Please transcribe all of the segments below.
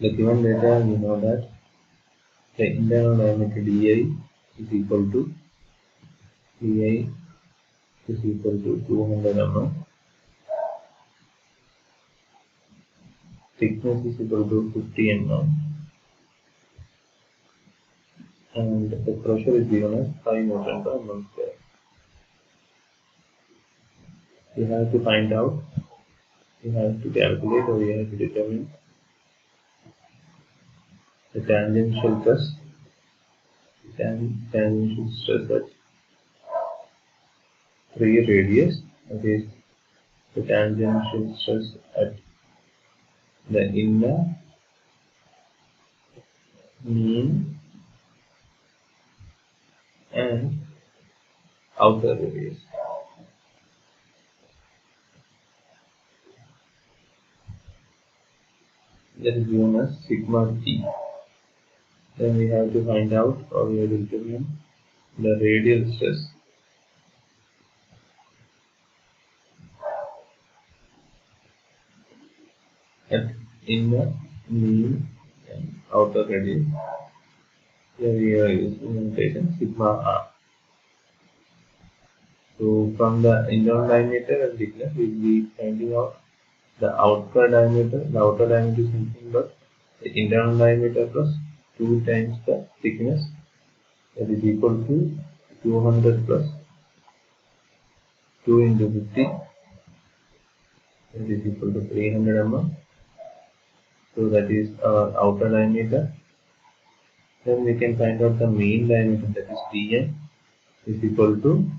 the given data, we know that the internal diameter Di is equal to 200 mm. Thickness is equal to 50 mm. And the pressure is given as 5 Newton per mm square. You have to find out, you have to calculate, or you have to determine the tangential stress at 3 radius, that is the tangential stress at the inner, mean and outer radius. That is given as sigma t. Then we have to find out, or we have to determine the radial stress at inner, mean and outer radius. Here we are using notation sigma r. So from the internal diameter and thickness, we will be finding out the outer diameter. The outer diameter is nothing but the internal diameter plus 2 times the thickness, that is equal to 200 plus 2 into 50, that is equal to 300 mm. So that is our outer diameter. Then we can find out the mean diameter, that is Dm is equal to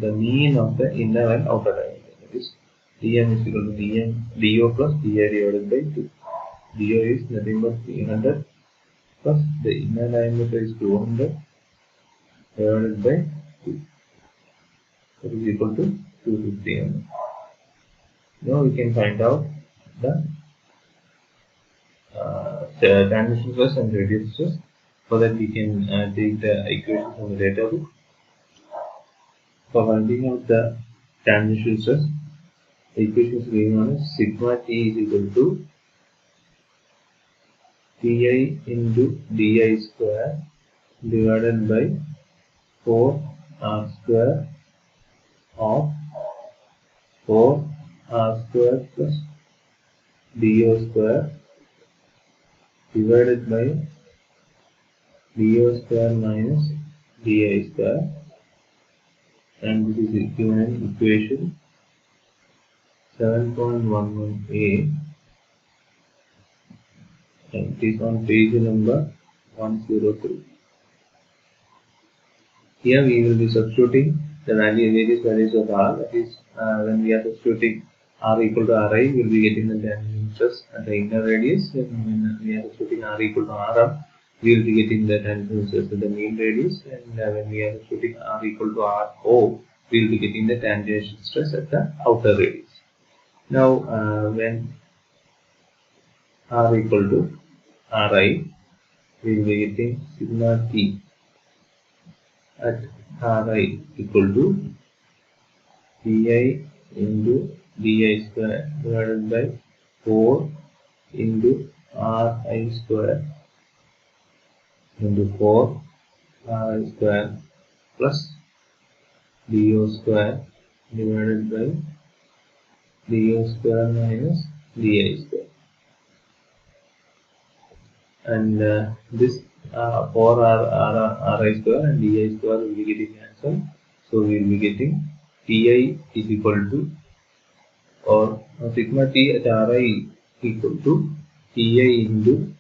the mean of the inner and outer diameter. That is Dm is equal to Do plus Di divided by 2. Do is nothing but 300 plus the inner diameter is 200 divided by 2. That is equal to 250 mm. Now we can find out the tangential stress and radial stress. For that we can take the equation from the data book. For finding out the tangential stress, the equation is given as sigma t is equal to Ti into Di square divided by 4r square of 4r square plus Do square divided by Do square minus Di square, and this is given in equation 7.11a, and it is on page number 103. Here we will be substituting the various values of r. That is, when we are substituting r equal to ri, we will be getting the tangential stress at the inner radius. And when we are substituting r equal to rr, we will be getting the tangential stress at the mean radius. And when we are substituting r equal to ro, we will be getting the tangential stress at the outer radius. Now, when r equal to ri, we will be getting sigma t at ri equal to Pi into Di square divided by 4 into Ri square into 4 Ri square plus Do square divided by Do square minus Di square. And this 4 Ri square and Di square will be getting cancelled. So we will be getting Pi is equal to, or sigma t at Ri equal to Pi into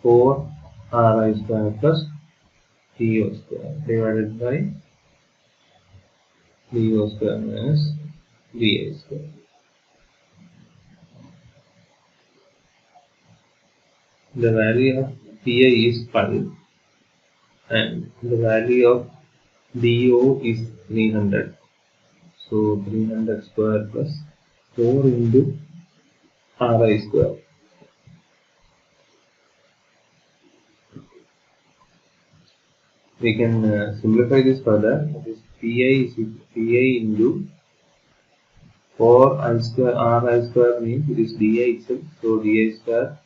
4 Ri square plus Do square divided by Do square minus Di square. The value of Pi is 5 and the value of Do is 300. So 300 square plus 4 into Ri square. We can simplify this further. That is Pi into For I square r I square means it is dI itself. So dI square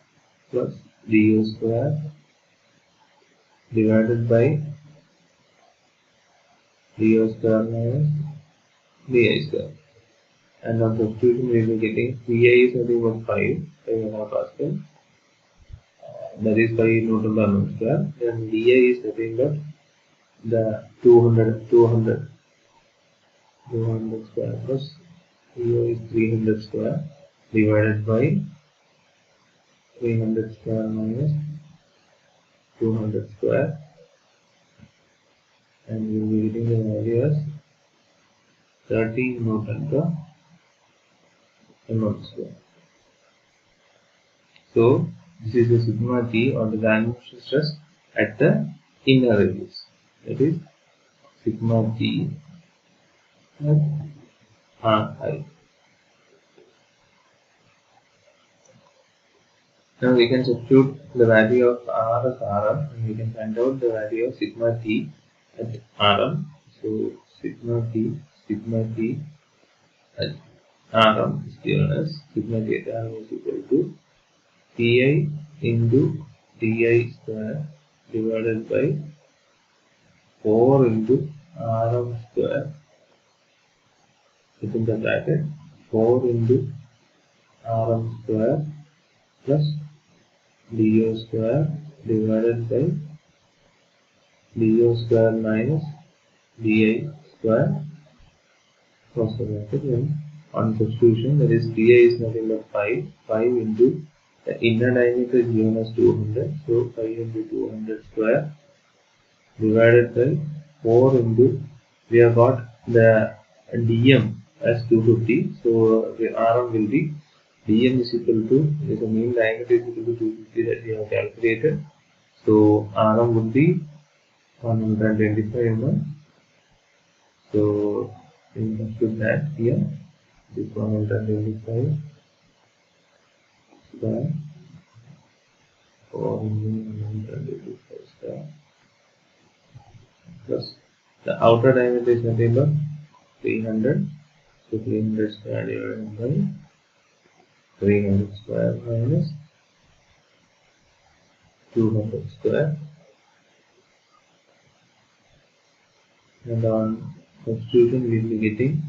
plus du square divided by du square minus di square. And on substitution we will be getting Vi is nothing but 5 megapascal, that is 5 Newton per meter square. Then Di is nothing but the 200 square plus Vo is 300 square divided by 300 square minus 200 square, and we will be getting the value as 30 Newton per mm square. So this is the sigma T or the dimensional stress at the inner radius. That is sigma T at Ri. Now we can substitute the value of R as Rm, and we can find out the value of sigma T at Rm. So sigma T at Rm is given as sigma T at Rm is equal to Pi into Di square divided by 4 into Rm square within the bracket 4 into Rm square plus du square divided by du square minus di square cross the bracket. Then on substitution, that is di is nothing but 5 into the inner diameter is given as 200, so 5 into 200 square divided by 4 into, we have got the dm as 250, so the Rm will be dm is equal to, the mean diameter is equal to 250 that we have calculated. So Rm would be 125 mm. So we can put that here. This 125 square or 125 square plus the outer diameter is nothing but 300. So 300 square divided by 300 square minus 200 square, and on substitution we will be getting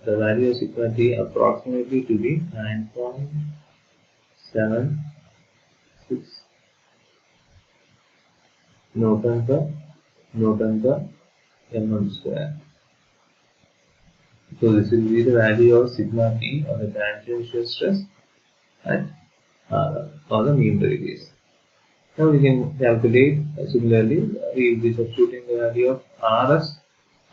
the value of sigma T approximately to be 9.76 Newton per mm square. So this will be the value of sigma T or the tangential stress at or the mean radius. Now we can calculate similarly. We will be substituting the value of Rs,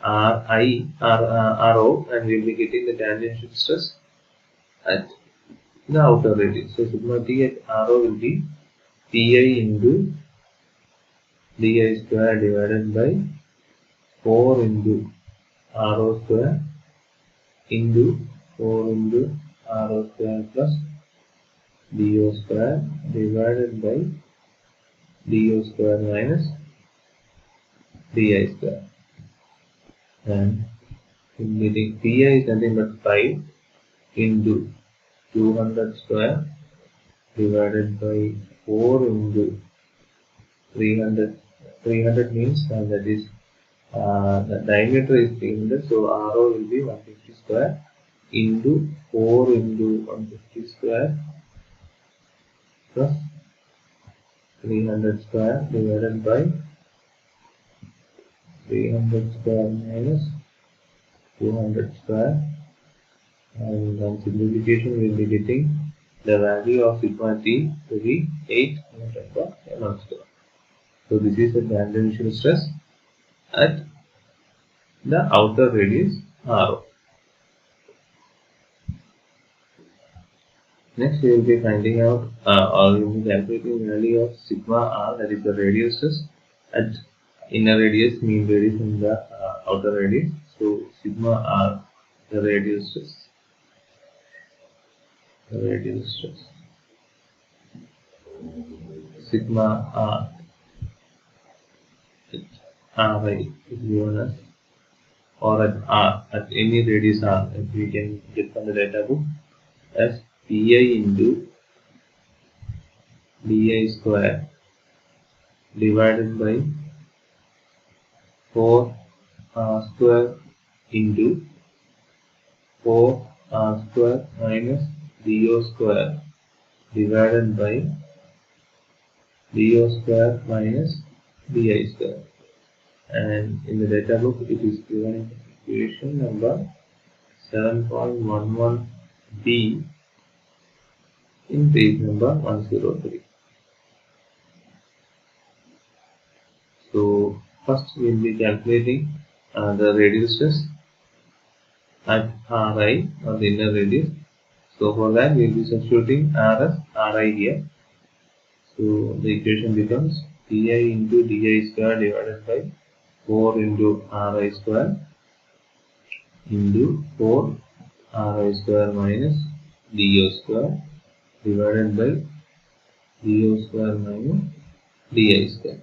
Ri, Ro, and we will be getting the tangential stress at the outer radius. So sigma T at Ro will be Pi into Di square divided by 4 into Ro square into 4 into Ro square plus Du square divided by Du square minus Di square, and getting Pi is nothing but 5 into 200 square divided by 4 into 300. 300 means that is the diameter is 300, so Ro will be 150 square into 4 into 150 square plus 300 square divided by 300 square minus 200 square, and on simplification we will be getting the value of sigma T to be 8 Newton per mm square. So this is the tangential stress at the outer radius Ro. Next we will be finding out or we will be calculating the value of sigma R, that is the radius stress at inner radius, mean radius, and the outer radius. So sigma R, the radius stress, sigma R at Ri is given as or at any radius r, we can get from the data book as Pi into Di square divided by 4 r square into 4 r square minus do square divided by do square minus di square, and in the data book it is given in equation number 7.11b in page number 103. So first we will be calculating the radial stress at Ri, or the inner radius. So for that we will be substituting R as Ri here. So the equation becomes Pi into Di square divided by 4 into Ri square into 4 Ri square minus do square divided by do square minus di square.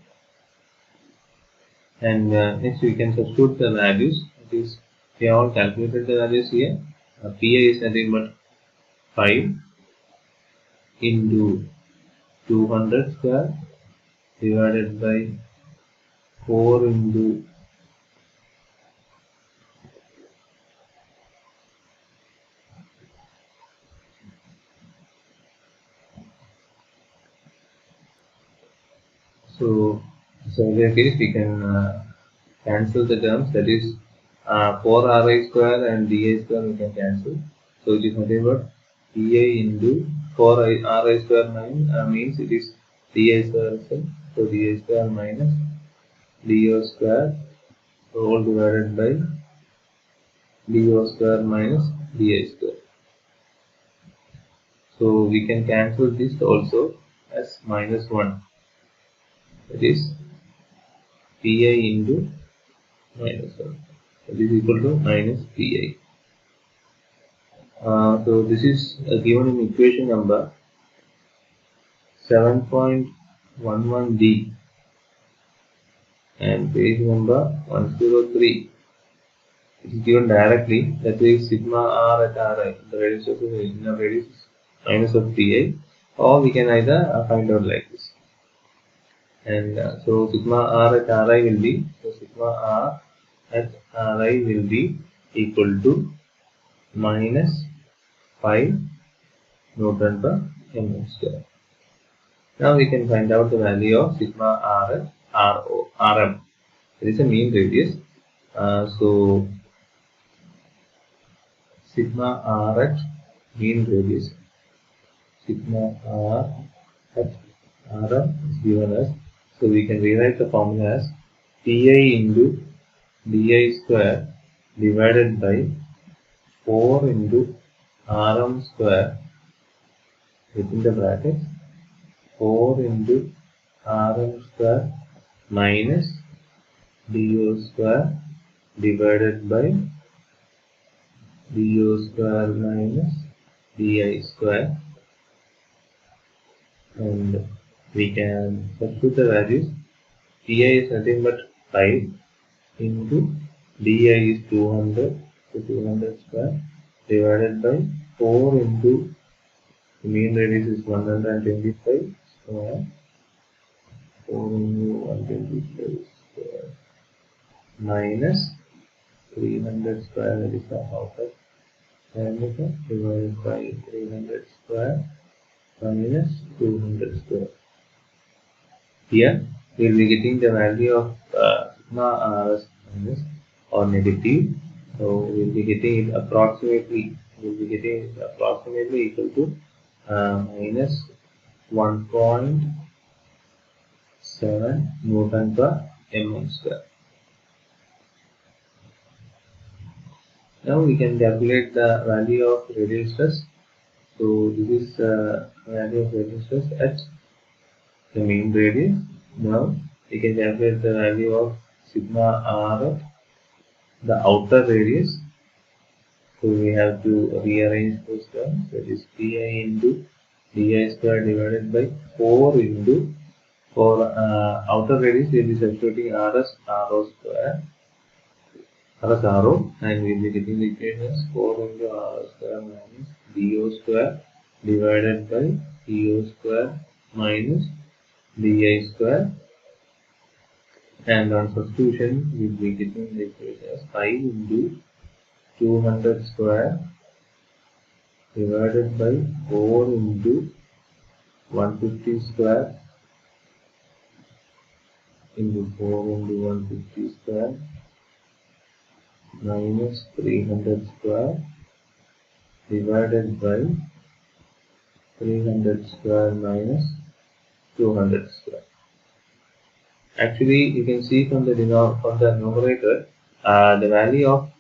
And next we can substitute the values. It is, we have all calculated the values here. Pi is nothing but 5 into 200 square divided by 4 into so in this case we can cancel the terms, that is 4 Ri square and Di square we can cancel. So it is nothing but Pi into 4 Ri square means it is Di square itself. So Di square minus do square whole divided by do square minus di square. So we can cancel this also as minus 1. That is Pi into minus 1. That is equal to minus Pi. So this is given in equation number 7.11d and page number 103. It is given directly, that is sigma r at Ri, the radius of the inner radius is minus of Pi, or we can either find out like this. And so sigma r at Ri will be, so sigma r at Ri will be equal to minus 5 Newton per mm square. Now we can find out the value of sigma r at Rm. It is a mean radius. So sigma r at mean radius, sigma r at Rm is given as, so we can rewrite the formula as Pi into Di square divided by 4 into Rm square within the brackets 4 into Rm square minus do square divided by do square minus di square, and we can substitute the values. Pi is nothing but 5 into Di is 200, so 200 square divided by 4 into the mean radius is 125 square, 4 into 125 square minus 300 square, that is the outer diameter, divided by 300 square minus 200 square. Here we will be getting the value of sigma r as minus or negative. So we will be getting it approximately. We will be getting it approximately equal to minus 1.7 Newton per mm square. Now we can calculate the value of radial stress. So this is value of radial stress at the mean radius. Now we can calculate the value of sigma r at the outer radius. So we have to rearrange those terms. That is Pi into Di square divided by 4 into, for outer radius we will be substituting r as Ro square as RO, and we will be getting the equation as 4 into R square minus DO square divided by EO square minus DI square, and on substitution we will be getting the equation as 5 into 200 square divided by 4 into 150 square into 4 into 150 square minus 300 square divided by 300 square minus 200 square. Actually, you can see from the numerator, the value of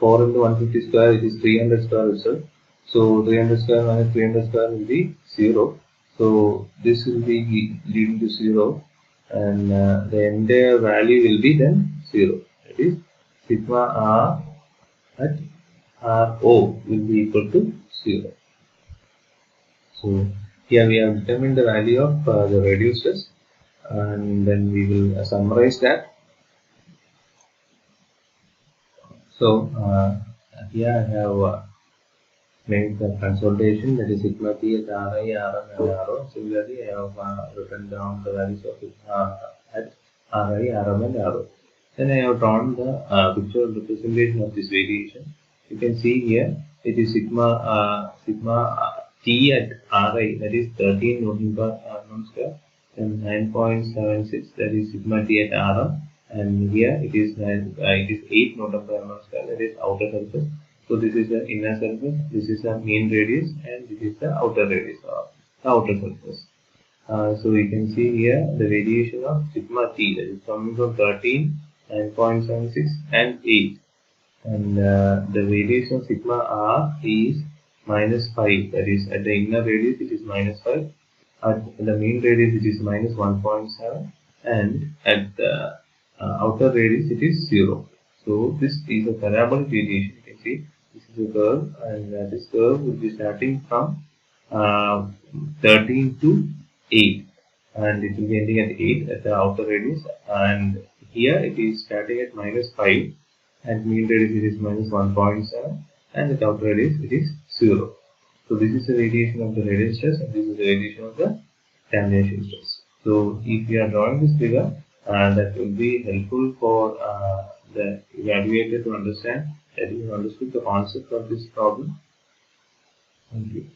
4 into 150 square, it is 300 square itself. So 300 square minus 300 square will be 0. So this will be leading to 0, and the entire value will be then 0. That is sigma r at RO will be equal to 0. So here we have determined the value of the radial stress, and then we will summarize that. So here I have made the consolidation, that is sigma T at Ri, Rm and Ro. Similarly, I have written down the values of at Ri, Rm and Ro. Then I have drawn the picture representation of this variation. You can see here it is sigma T at Ri, that is 13 Newton per Newton square, and 9.76, that is sigma T at Rm, and here it is 8 Newton per Newton square, that is outer surface. So this is the inner surface, this is the mean radius, and this is the outer radius or the outer surface. So you can see here the variation of sigma T, that is coming from 13, 9.76 and 8, and the variation of sigma R is minus 5, that is at the inner radius it is minus 5, at the mean radius it is minus 1.7, and at the outer radius it is 0. So this is a parabolic variation. You can see this is a curve, and this curve will be starting from 13 to 8, and it will be ending at 8 at the outer radius, and here it is starting at minus 5, and mean radius it is minus 1.7, and at outer radius it is 0. So this is the radiation of the radial stress, and this is the radiation of the termination stress. So if you are drawing this figure, that will be helpful for the evaluator to understand that you have understood the concept of this problem. Thank you.